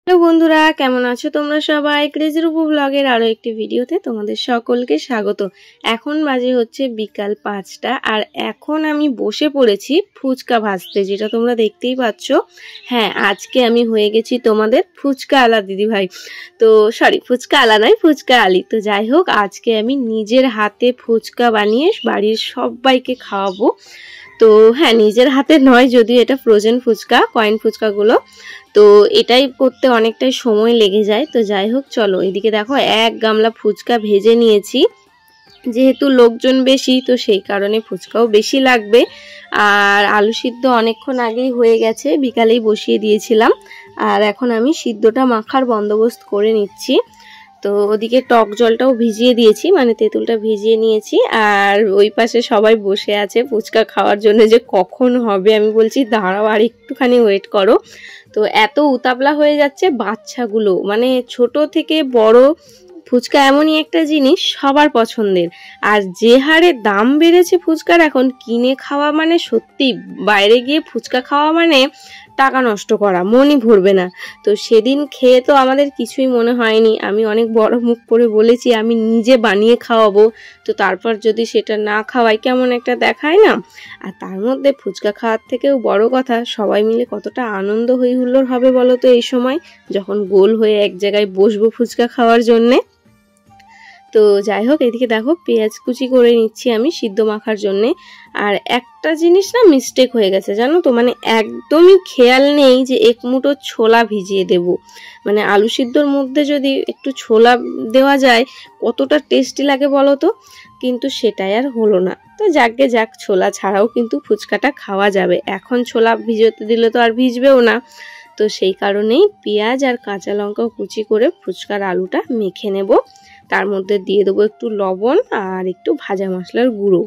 Hello বন্ধুরা, কেমন আছো তোমরা সবাই? ক্রেজি রূপু ব্লগের আরো একটি ভিডিওতে তোমাদের সকলকে স্বাগত। এখন বাজে হচ্ছে বিকাল 5টা আর এখন আমি বসে পড়েছি ফুচকা ভাজতে, যেটা তোমরা দেখতেই পাচ্ছ। হ্যাঁ, আজকে আমি হয়ে গেছি তোমাদের ফুচকা আলা দিদিভাই। তো সরি, ফুচকা আলা নয়, ফুচকা আলি। তো যাই হোক, আজকে আমি নিজের হাতে ফুচকা বানিয়ে বাড়ির সবাইকে খাওয়াবো। তো হ্যাঁ, নিজের হাতে নয়, যদিও এটা ফ্রোজেন ফুচকা, কয়েন ফুচকাগুলো। তো এটাই করতে অনেকটাই সময় লেগে যায়। তো যাই হোক, চলো এদিকে দেখো 1 গামলা ফুচকা ভেজে নিয়েছি। যেহেতু লোকজন বেশি, তো সেই কারণে ফুচকাও বেশি লাগবে। আর আলু সিদ্ধ অনেকক্ষণ আগেই হয়ে গেছে, বিকালেই বসিয়ে দিয়েছিলাম। আর এখন আমি সিদ্ধটা মাখার বন্দোবস্ত করে নিচ্ছি। তো ওদিকে টক জলটাও ভিজিয়ে দিয়েছি, মানে তেঁতুলটা ভিজিয়ে নিয়েছি। আর ওই পাশে সবাই বসে আছে ফুচকা খাওয়ার জন্য, যে কখন হবে। আমি বলছি দাঁড়াও, আর একটুখানি ওয়েট করো। তো এত উতাবলা হয়ে যাচ্ছে বাচ্চাগুলো, মানে ছোট থেকে বড়, ফুচকা এমনই একটা জিনিস সবার পছন্দের। আর যে হারে দাম বেড়েছে ফুচকার, এখন কিনে খাওয়া মানে সত্যি, বাইরে গিয়ে ফুচকা খাওয়া মানে টাকা নষ্ট করা, মনই ভরবে না। তো সেদিন খেয়ে তো আমাদের কিছুই মনে হয়নি। আমি অনেক বড় মুখ করে বলেছি আমি নিজে বানিয়ে খাওয়াবো। তো তারপর যদি সেটা না খাওয়াই, কেমন একটা দেখায় না। আর তার মধ্যে ফুচকা খাওয়ার থেকেও বড় কথা, সবাই মিলে কতটা আনন্দ হই হুল্লোড় হবে বলো তো এই সময়, যখন গোল হয়ে এক জায়গায় বসবো ফুচকা খাওয়ার জন্যে। তো যাই হোক, এদিকে দেখো পেঁয়াজ কুচি করে নিচ্ছি আমি সিদ্ধ মাখার জন্যে। আর একটা জিনিস না মিস্টেক হয়ে গেছে জানো তো, মানে একদমই খেয়াল নেই যে 1 মুঠো ছোলা ভিজিয়ে দেব। মানে আলু সিদ্ধর মধ্যে যদি একটু ছোলা দেওয়া যায় কতটা টেস্টি লাগে বলো তো, কিন্তু সেটাই আর হলো না। তো যাকে যাক, ছোলা ছাড়াও কিন্তু ফুচকাটা খাওয়া যাবে। এখন ছোলা ভিজোতে দিলে তো আর ভিজবেও না। তো সেই কারণেই পেঁয়াজ আর কাঁচা লঙ্কা কুচি করে ফুচকার আলুটা মেখে নেব। তার মধ্যে দিয়ে দেবো একটু লবণ আর একটু ভাজা মশলার গুঁড়ো।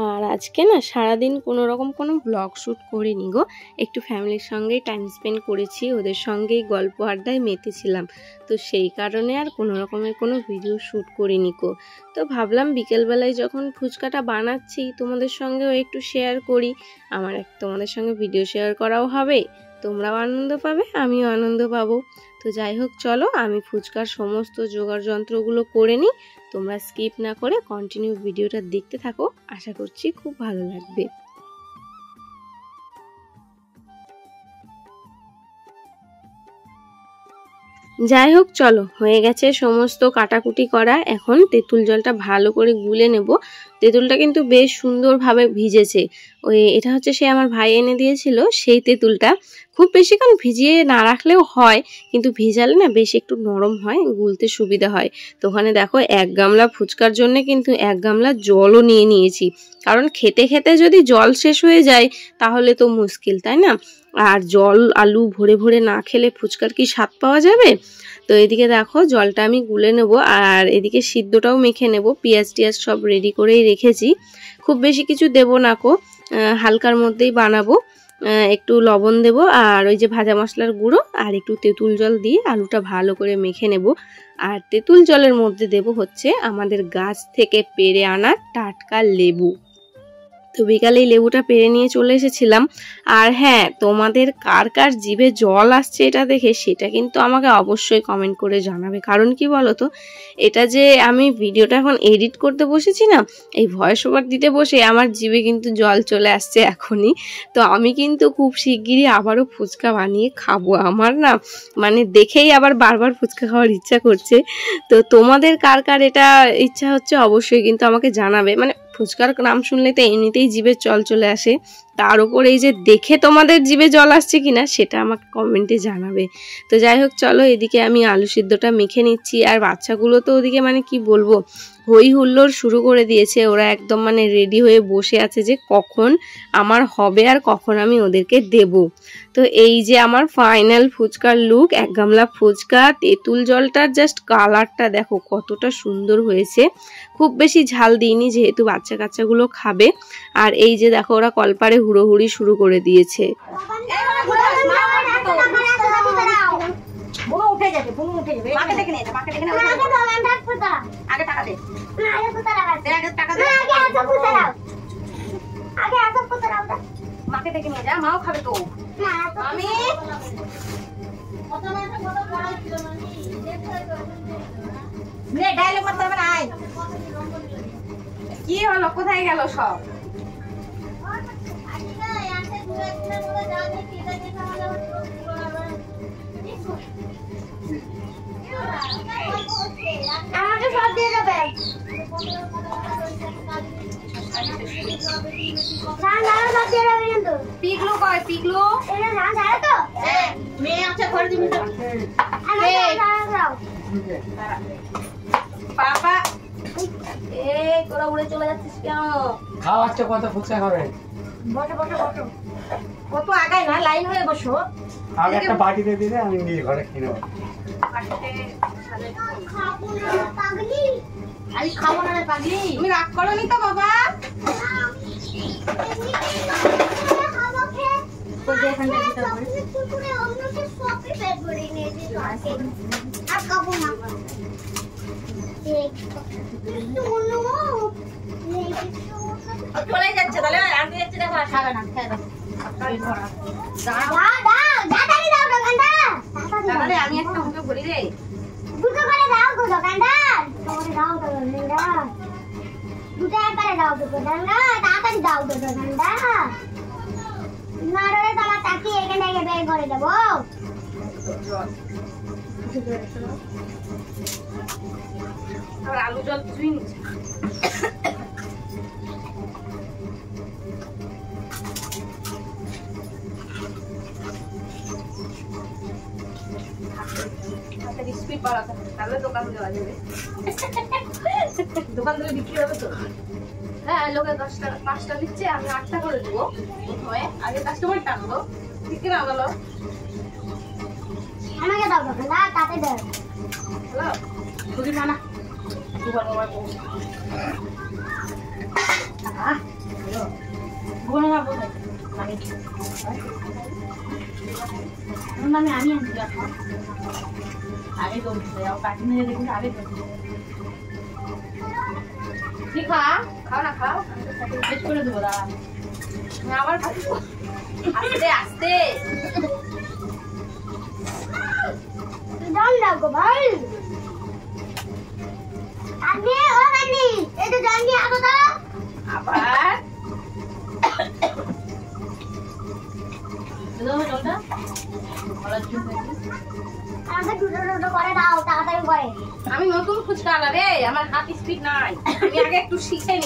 আর আজকে না সারাদিন কোনো রকম কোনো ব্লগ শ্যুট করিনি গো, একটু ফ্যামিলির সঙ্গেই টাইম স্পেন্ড করেছি, ওদের সঙ্গেই গল্প আড্ডায় মেতেছিলাম। তো সেই কারণে আর কোনো রকমের কোনো ভিডিও শ্যুট করিনি গো। তো ভাবলাম বিকেলবেলায় যখন ফুচকাটা বানাচ্ছি তোমাদের সঙ্গেও একটু শেয়ার করি। আমার তোমাদের সঙ্গে ভিডিও শেয়ার করাও হবে, তোমরাও আনন্দ পাবে, আমিও আনন্দ পাবো। তো যাই হোক, চলো আমি ফুচকার সমস্ত জোগাড় যন্ত্রগুলো করে নিই। তোমরা স্কিপ না করে কন্টিনিউ ভিডিওটা দেখতে থাকো, আশা করছি খুব ভালো লাগবে। যাই হোক, চলো হয়ে গেছে সমস্ত কাটাকুটি করা। এখন তেঁতুল জলটা ভালো করে গুলে নেব। তেঁতুলটা কিন্তু বেশ সুন্দরভাবে ভিজেছে। এটা হচ্ছে সে আমার ভাই এনে দিয়েছিল সেই তেঁতুলটা। খুব বেশিক্ষণ ভিজিয়ে না রাখলেও হয়, কিন্তু ভিজালে না বেশ একটু নরম হয়, গুলতে সুবিধা হয়। তো ওখানে দেখো 1 গামলা ফুচকার জন্য কিন্তু 1 গামলা জলও নিয়ে নিয়েছি। কারণ খেতে খেতে যদি জল শেষ হয়ে যায় তাহলে তো মুশকিল, তাই না? আর জল আলু ভরে ভরে না খেলে ফুচকার কি স্বাদ পাওয়া যাবে? তো এদিকে দেখো জলটা আমি গুলে নেব, আর এদিকে সিদ্ধটাও মেখে নেব। পেঁয়াজ টিয়াজ সব রেডি করেই রেখেছি। খুব বেশি কিছু দেব না কো, হালকার মধ্যেই বানাবো। একটু লবণ দেব, আর ওই যে ভাজা মশলার গুঁড়ো আর একটু তেঁতুল জল দিয়ে আলুটা ভালো করে মেখে নেব। আর তেঁতুল জলের মধ্যে দেব হচ্ছে আমাদের গাছ থেকে পেড়ে আনা টাটকা লেবু। তো বিকালেই লেবুটা পেরে নিয়ে চলে এসেছিলাম। আর হ্যাঁ, তোমাদের কার কার জিভে জল আসছে এটা দেখে, সেটা কিন্তু আমাকে অবশ্যই কমেন্ট করে জানাবে। কারণ কি বলো তো, এটা যে আমি ভিডিওটা এখন এডিট করতে বসেছি না, এই ভয়েস ওভার দিতে বসে আমার জিভে কিন্তু জল চলে আসছে এখনই। তো আমি কিন্তু খুব শিগগিরই আবারও ফুচকা বানিয়ে খাবো। আমার না মানে দেখেই আবার বারবার ফুচকা খাওয়ার ইচ্ছা করছে। তো তোমাদের কার কার এটা ইচ্ছা হচ্ছে অবশ্যই কিন্তু আমাকে জানাবে। মানে ফুচকার নাম শুনলে তো এমনিতেই জিভে জল চলে আসে, তার উপর এই যে দেখে তোমাদের জিভে জল আসছে কিনা সেটা আমাকে কমেন্টে জানাবে। তো যাই হোক, চলো এদিকে আমি আলু সিদ্ধটা মেখে নিচ্ছি। আর বাচ্চাগুলো তো ওদিকে মানে কি বলবো, হই হুল্লোড় শুরু করে দিয়েছে। ওরা একদম মানে রেডি হয়ে বসে আছে যে কখন আমার হবে আর কখন আমি ওদেরকে দেব। তো এই যে আমার ফাইনাল ফুচকার লুক, 1 গামলা ফুচকা। তেঁতুল জলটার জাস্ট কালারটা দেখো কতটা সুন্দর হয়েছে। খুব বেশি ঝাল দিইনি, যেহেতু বাচ্চা কাচ্চাগুলো খাবে। আর এই যে দেখো ওরা কলপারে হুড়োহুড়ি শুরু করে দিয়েছে। মাকে ডেকে নিয়ে যা, মাও খাবে তো। আমি ডায়লগ মারতে হবে না। কি হলো, কোথায় গেল সব? আমাকে সব দিয়ে দেবে। পিগলু কয়? পিগলু মেয়ে আছে ঘরে দিবি তো। বাবা এই তোরা উড়ে চলে যাচ্ছিস কেন? খাওয়াচ্ছে কত ফুচকা খাবে? বসো বসো বসো। কত আগায় না, লাইন হয়ে বসো। আগে একটা বাটিতে দিলে আমি নিজে ঘরে খেয়ে নেবো। আমি খাবো না রে পাগলি। তুমি রাগ করোনি তো বাবা? চলে যাচ্ছে তাহলে আমি যাচ্ছি, দেখো খাবে না, খেয়ে দাও। তাহলে আমি একটা মুখে বলি রে, দুটো করে দাও গো দোকানদার, দাও দোকানদার, দুটো একবারে দাও গো দোকানদার, তাড়াতাড়ি দাও গো দোকানদার। না রে তোমার চাকরি এখানে থেকে বের করে দেবো। আবার আলু জল কিছুই নিচ্ছে। স্পিড বাড়াতে হবে, তাহলে দোকান দেওয়া যাবে। দোকান দিলে বিক্রি হবে তো। হ্যাঁ, লোকে 10 টাকা 5 টাকা দিচ্ছে, আমি 8 টাকা করে দেবো। প্রথমে আগে কাস্টমার টানবো, ঠিক না বলো? আমাকে দাও দোকানদার, তাতে দাও। হ্যালো খুবই মানা দুবার বাবার বউ। বোন আমার বোন আমি আনছি আগে দৌড়তে যাও, কাটি মেরে দেখুন আগে দৌড়তে কি খাও না খাও, শেষ করে দেবো। দাঁড়া আমি আবার খাবো। আস্তে আস্তে জল দাও গো ভাই। আগে ও কান্নি একটু জল নিয়ে আসো তো। আবার জলটা আমাকে দুটো দুটো করে দাও, তাড়াতাড়ি করে। আমি নতুন ফুচকা আলা রে, আমার হাত স্পিড নাই। আমি আগে একটু শিখে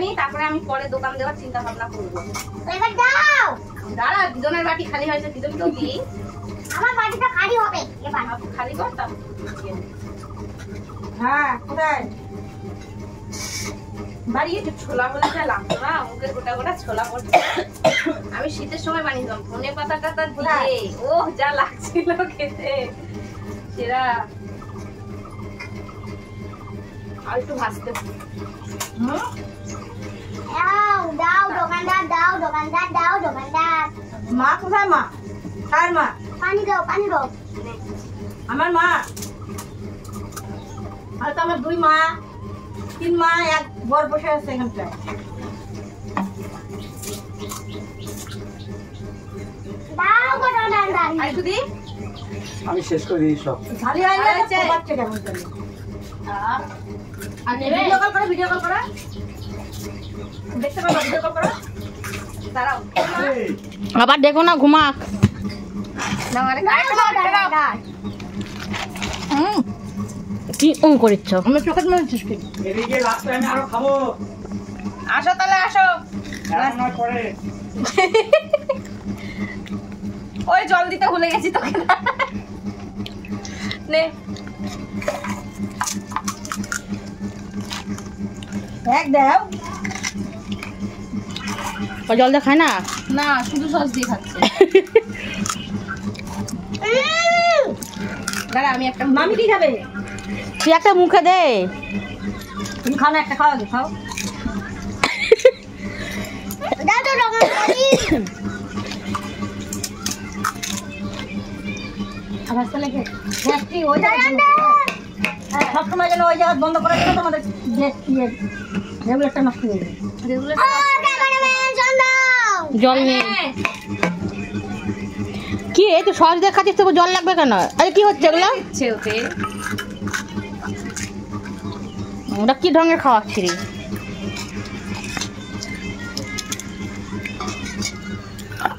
নি, তারপরে আমি পরে দোকান দেওয়ার চিন্তা ভাবনা করবো। এবার দাও। দাঁড়া, দিদনের বাটি খালি হয়েছে, দিদনকেও দিই। আমার বাটিটা খালি হবে এবার। খালি করতাম। হ্যাঁ কোথায় বাড়ি একটু ছোলা বলে যা লাগতো না, মুখে গোটা গোটা ছোলা পড়ছে। আমি শীতের সময় বানিয়েছিলাম ধনে পাতা টাতা দিয়ে, ও যা লাগছিল খেতে সেরা। আর একটু ভাজতে দাও দাও দোকানদার, দাও দোকানদার, দাও দোকানদার। মা কোথায়? মা কার মা? পানি দাও, পানি দাও। আমার মা। আর তো আমার 2 মা 3 মা এক বর বসে আছে এখানটায়। দাও গো দোকানদার। আর একটু দি। আমি শেষ করে দিই সব। খালি হয় না আচ্ছা। তো বাচ্চা কেমন চলে? আর নেবে? ভিডিও কল করো, ভিডিও কল করো। দেখতে পাবো, ভিডিও কল করো। দাঁড়াও। আবার দেখো না ঘুমাক। দাও, আরে দাও গো দোকানদার। কি করিচ্ছ? আমার চোখের মনে হচ্ছে কি? এদিকে লাস্ট টাইমে আরো খাবো। আসো তাহলে আসো। এখন নয় পরে। ওই জল দিতে ভুলে গেছি তোকে। নে এক দাও। জল দিয়ে খায় না? না, শুধু সস দিয়ে খাচ্ছে। দাঁড়া, আমি একটা মামি কি খাবে? তুই একটা মুখে দে। তুমি খাও না, একটা খাও আগে, খাও। দাও তো দোকানদার। আবার চলে গেছে। গ্যাসটি ওই জায়গায় সবসময় যেন ওই জায়গা বন্ধ করে দিলে তোমাদের গ্যাস রেগুলেটরটা নষ্ট হয়ে যাবে। রেগুলার ও ক্যামেরাম্যান জল দাও। জল নেই। কি কি এই তো সস দিয়ে খাচ্ছিস, তবু জল লাগবে কেন? আরে কি হচ্ছে এগুলো? ওতে ওটা কি ঢঙের খাওয়াচ্ছি রে?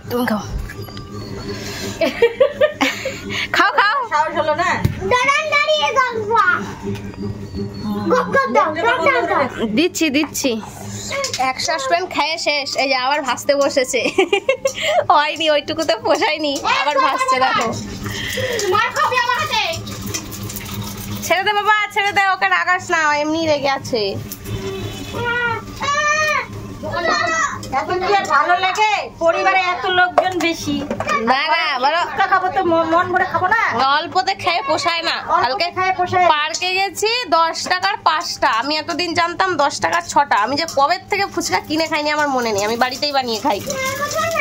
তুমি খাও খাও খাও। সাহস হলো না। দাঁড়ান দাঁড়িয়ে গল্পা গপ গপ দাও গপ দাও দিচ্ছি দিচ্ছি। এক সসপ্যান খেয়ে শেষ, এই যে আবার ভাজতে বসেছে। হয়নি, ওইটুকুতে পোষায়নি, আবার ভাজছে। দেখো মার খাবি আমার হাতে ছেড়ে দে বাবা, ছেড়ে দে, ওকে রাগাস না, এমনি রেগে আছে। এখন কি আর ভালো লাগে? পরিবারে এত লোকজন বেশি, না না বলো, ফুচকা খাবো তো মন ভরে খাবো না। অল্পতে খেয়ে পোষায় না। কালকে খায় পোষায়। পার্কে গেছি 10 টাকার 5টা, আমি এতদিন জানতাম 10 টাকার 6টা। আমি যে কবে থেকে ফুচকা কিনে খাইনি আমার মনে নেই, আমি বাড়িতেই বানিয়ে খাই।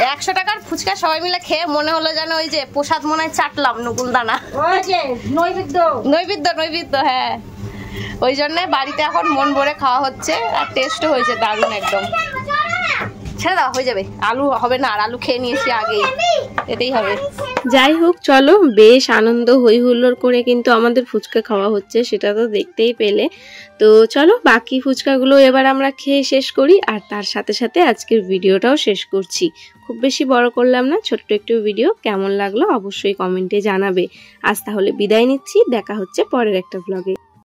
100 টাকার ফুচকা সবাই মিলে খেয়ে মনে হলো যেন ওই যে প্রসাদ মনে হয় চাটলাম, নকুল দানা। ওই যে নৈবেদ্য। নৈবেদ্য, হ্যাঁ। ওই জন্য বাড়িতে এখন মন ভরে খাওয়া হচ্ছে, আর টেস্টও হয়েছে দারুণ একদম। ছেড়ে দাও, হয়ে যাবে। আলু হবে না, আর আলু খেয়ে নিয়েছি আগেই, এতেই হবে। যাই হোক, চলো, বেশ আনন্দ হই হুল্লোড় করে কিন্তু আমাদের ফুচকা খাওয়া হচ্ছে, সেটা তো দেখতেই পেলে। তো চলো, বাকি ফুচকাগুলো এবার আমরা খেয়ে শেষ করি, আর তার সাথে সাথে আজকের ভিডিওটাও শেষ করছি। খুব বেশি বড় করলাম না, ছোট্ট একটু ভিডিও। কেমন লাগলো অবশ্যই কমেন্টে জানাবে। আজ তাহলে বিদায় নিচ্ছি, দেখা হচ্ছে পরের একটা ব্লগে।